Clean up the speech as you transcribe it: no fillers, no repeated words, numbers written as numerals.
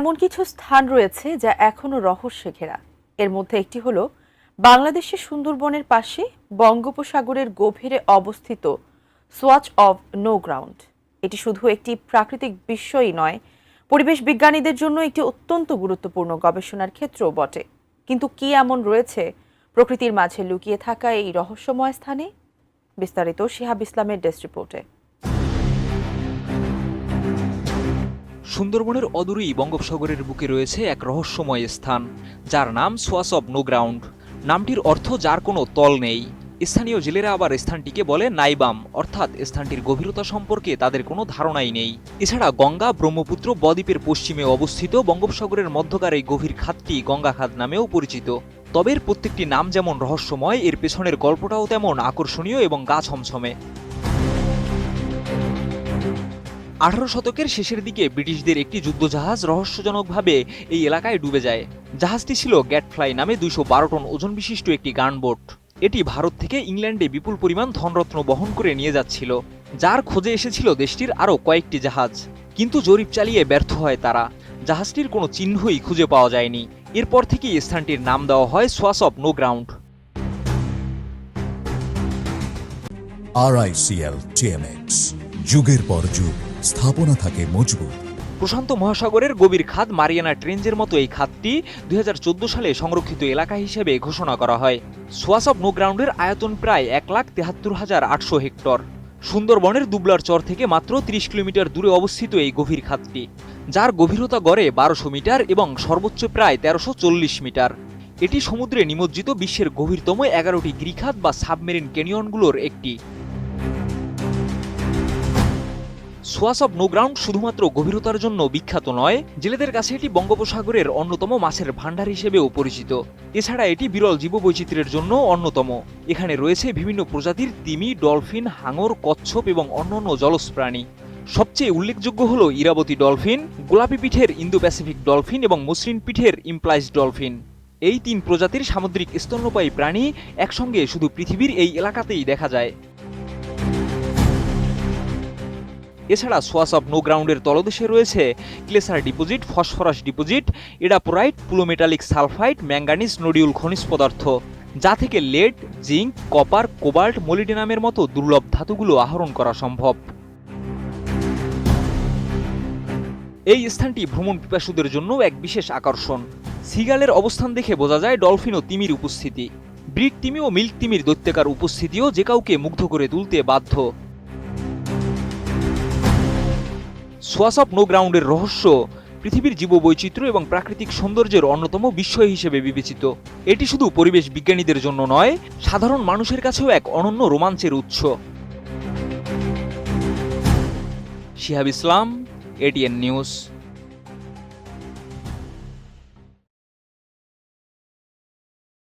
এমন কিছু স্থান রয়েছে যা এখনো রহস্যে ঘেরা। এর মধ্যে একটি হলো বাংলাদেশের সুন্দরবনের পাশে বঙ্গোপসাগরের গভীরে অবস্থিত সোয়াচ অব নো গ্রাউন্ড। এটি শুধু একটি প্রাকৃতিক বিস্ময়ই নয়, পরিবেশ বিজ্ঞানীদের জন্য একটি অত্যন্ত গুরুত্বপূর্ণ গবেষণার ক্ষেত্রও বটে। কিন্তু কি এমন রয়েছে প্রকৃতির মাঝে লুকিয়ে থাকা এই রহস্যময় স্থানে? বিস্তারিত শিহাব ইসলামের ডেস্ক রিপোর্টে। সুন্দরবনের অদূরেই বঙ্গোপসাগরের বুকে রয়েছে এক রহস্যময় স্থান, যার নাম সোয়াচ অব নো গ্রাউন্ড। নামটির অর্থ যার কোনো তল নেই। স্থানীয় জেলেরা আবার স্থানটিকে বলে নাইবাম, অর্থাৎ স্থানটির গভীরতা সম্পর্কে তাদের কোনো ধারণাই নেই। এছাড়া গঙ্গা ব্রহ্মপুত্র বদ্বীপের পশ্চিমে অবস্থিত বঙ্গোপসাগরের মধ্যকার এই গভীর খাতটি গঙ্গা খাত নামেও পরিচিত। তবে এর প্রত্যেকটি নাম যেমন রহস্যময়, এর পেছনের গল্পটাও তেমন আকর্ষণীয় এবং গা ছমছমে। 18 শতকের শেষের দিকে ব্রিটিশদের একটি যুদ্ধজাহাজ রহস্যজনকভাবে এই এলাকায় ডুবে যায়। জাহাজটি ছিল গ্যাটফ্লাই নামে 212 টন ওজন বিশিষ্ট একটি গানবোট। এটি ভারত থেকে ইংল্যান্ডে বিপুল পরিমাণ ধনরত্ন বহন করে নিয়ে যাচ্ছিল, যার খোঁজে এসেছিল দেশটির আরও কয়েকটি জাহাজ। কিন্তু জরিপ চালিয়ে ব্যর্থ হয় তারা। জাহাজটির কোনো চিহ্নই খুঁজে পাওয়া যায়নি। এরপর থেকেই স্থানটির নাম দেওয়া হয় Swatch of No Ground. RICL TMX, যুগের পর যুগ স্থাপনা থাকে মজবুত। প্রশান্ত মহাসাগরের গভীর খাত মারিয়ানা ট্রেঞ্জের মতো এই খাতটি 2014 সালে সংরক্ষিত এলাকা হিসেবে ঘোষণা করা হয়। সোয়াচ অব নো গ্রাউন্ডের আয়তন প্রায় 1,73,800 হেক্টর। সুন্দরবনের দুবলার চর থেকে মাত্র 30 কিলোমিটার দূরে অবস্থিত এই গভীর খাতটি, যার গভীরতা গড়ে 1200 মিটার এবং সর্বোচ্চ প্রায় 1340 মিটার। এটি সমুদ্রে নিমজ্জিত বিশ্বের গভীরতম 11টি গিরিখাত বা সাবমেরিন ক্যানিয়নগুলোর একটি। সোয়াচ অব নো গ্রাউন্ড শুধুমাত্র গভীরতার জন্য বিখ্যাত নয়, জেলেদের কাছে এটি বঙ্গোপসাগরের অন্যতম মাছের ভাণ্ডার হিসেবেও পরিচিত। এছাড়া এটি বিরল জীববৈচিত্র্যের জন্য অন্যতম। এখানে রয়েছে বিভিন্ন প্রজাতির তিমি, ডলফিন, হাঙর, কচ্ছপ এবং অন্যান্য জলজ প্রাণী। সবচেয়ে উল্লেখযোগ্য হল ইরাবতী ডলফিন, গোলাপি পিঠের ইন্দো প্যাসিফিক ডলফিন এবং মসৃণ পিঠের ইমপ্লাইজ ডলফিন। এই 3 প্রজাতির সামুদ্রিক স্তন্যপায়ী প্রাণী একসঙ্গে শুধু পৃথিবীর এই এলাকাতেই দেখা যায়। এছাড়া সোয়াচ অব নো গ্রাউন্ডের তলদেশে রয়েছে ক্লেসার ডিপোজিট, ফসফরাস ডিপোজিট, এডাপোরাইট, পুলোমেটালিক সালফাইড, ম্যাঙ্গানিজ নোডিউল খনিজ পদার্থ, যা থেকে লেড, জিঙ্ক, কপার, কোবাল্ট, মোলিবডেনামের মতো দুর্লভ ধাতুগুলো আহরণ করা সম্ভব। এই স্থানটি ভ্রমণ পিপাসুদের জন্য এক বিশেষ আকর্ষণ। সিগালের অবস্থান দেখে বোঝা যায় ডলফিন ও তিমির উপস্থিতি। ব্রিড তিমি ও মিল্ক তিমির দৈত্যাকার উপস্থিতিও যে কাউকে মুগ্ধ করে তুলতে বাধ্য। সোয়াচ অব নো গ্রাউন্ডের রহস্য পৃথিবীর জীববৈচিত্র্য এবং প্রাকৃতিক সৌন্দর্যের অন্যতম বিস্ময় হিসেবে বিবেচিত। এটি শুধু পরিবেশ বিজ্ঞানীদের জন্য নয়, সাধারণ মানুষের কাছেও এক অনন্য রোমাঞ্চের উৎস। শিহাব ইসলাম, ATN নিউজ।